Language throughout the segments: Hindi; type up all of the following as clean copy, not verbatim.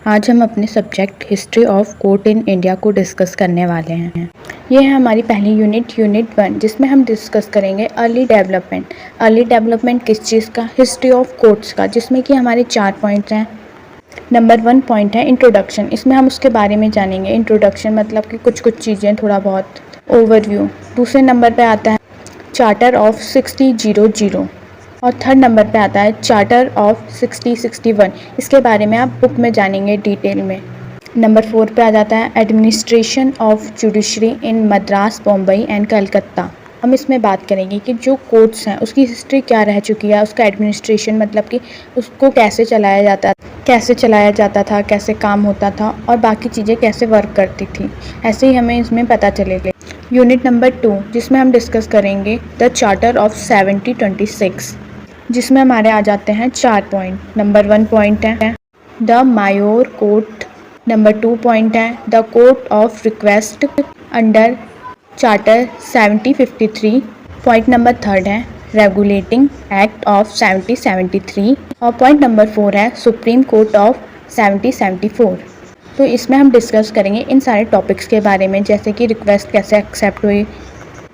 आज हम अपने subject history of court in India को डिस्कस करने वाले हैं। ये है हमारी पहली यूनिट 1, जिसमें हम डिस्कस करेंगे अर्ली डेवलपमेंट। अर्ली डेवलपमेंट किस चीज़ का? हिस्ट्री ऑफ कोर्ट्स का, जिसमें कि हमारे 4 पॉइंट्स हैं। नंबर 1 पॉइंट है इंट्रोडक्शन। इसमें हम उसके बारे में जानेंगे। इंट्रोडक्शन मतलब कि कुछ चीज़ें, थोड़ा बहुत ओवरव्यू। दूसरे नंबर पे आता है चार्टर ऑफ 1600 और थर्ड नंबर पे आता है चार्टर ऑफ 1661। इसके बारे में आप बुक में जानेंगे डिटेल में। नंबर 4 पे आ जाता है administration of judiciary in Madras, Bombay and Calcutta. हम इसमें बात करेंगे कि जो कोर्ट्स हैं उसकी हिस्ट्री क्या रह चुकी है, उसका एडमिनिस्ट्रेशन मतलब कि उसको कैसे चलाया जाता था, कैसे काम होता था और बाकी चीज़ें कैसे वर्क करती थी। ऐसे ही हमें इसमें पता चलेगा। यूनिट नंबर 2, जिसमें हम डिस्कस करेंगे द चार्टर ऑफ 1726, जिसमें हमारे आ जाते हैं 4 पॉइंट। नंबर 1 पॉइंट है the mayor court. Number 2 point है the court of request under charter 1753। Point number 3 है रेगुलेटिंग एक्ट ऑफ 1773 और पॉइंट नंबर 4 है सुप्रीम कोर्ट ऑफ 1774। तो इसमें हम डिस्कस करेंगे इन सारे टॉपिक्स के बारे में, जैसे कि रिक्वेस्ट कैसे एक्सेप्ट हुई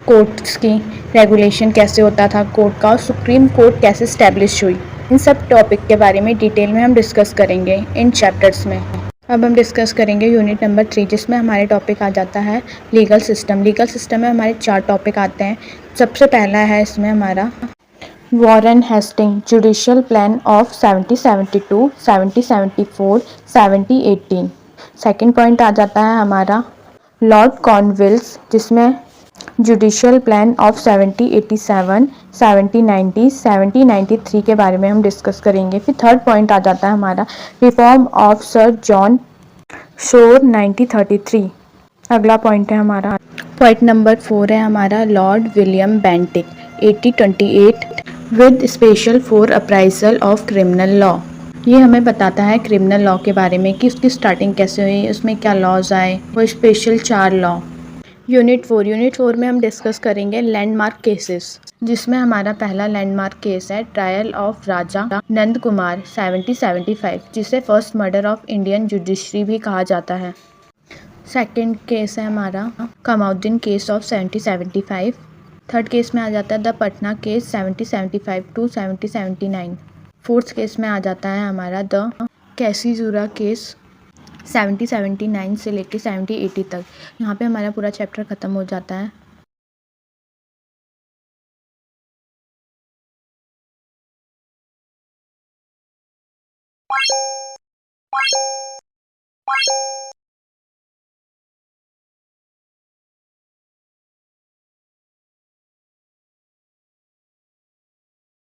कोर्ट्स की, रेगुलेशन कैसे होता था कोर्ट का और सुप्रीम कोर्ट कैसे स्टैब्लिश हुई। इन सब टॉपिक के बारे में डिटेल में हम डिस्कस करेंगे इन चैप्टर्स में। अब हम डिस्कस करेंगे यूनिट नंबर 3, जिसमें हमारे टॉपिक आ जाता है लीगल सिस्टम। लीगल सिस्टम में हमारे 4 टॉपिक आते हैं। सबसे पहला है इसमें हमारा Warren Hasting judicial plan of 1772, 1774, 1718। Second point आ जाता है हमारा लॉर्ड कॉर्नवालिस, जिसमें जुडिशियल प्लान ऑफ 1787, 1790, 1793 के बारे में हम डिस्कस करेंगे। फिर थर्ड पॉइंट आ जाता है हमारा reform of sir John Shore 1933। अगला पॉइंट है हमारा पॉइंट नंबर 4 है हमारा Lord William Bentinck 1828 with special for appraisal of criminal law. ये हमें बताता है क्रिमिनल लॉ के बारे में कि उसकी स्टार्टिंग कैसे हुई, उसमें क्या लॉज आए, वो स्पेशल 4 लॉ। यूनिट 4 में हम डिस्कस करेंगे लैंडमार्क केसेस, जिसमें हमारा पहला लैंडमार्क केस है ट्रायल ऑफ राजा नंद कुमार 1775, जिसे first murder of Indian judiciary भी कहा जाता है। सेकंड केस है हमारा Kamauddin case of 1775। Third case में आ जाता है the Patna case 1775 to 1779। Fourth case में आ जाता है हमारा द कैसीजूरा केस 1779 से लेके 1780 तक। यहाँ पे हमारा पूरा चैप्टर ख़त्म हो जाता है।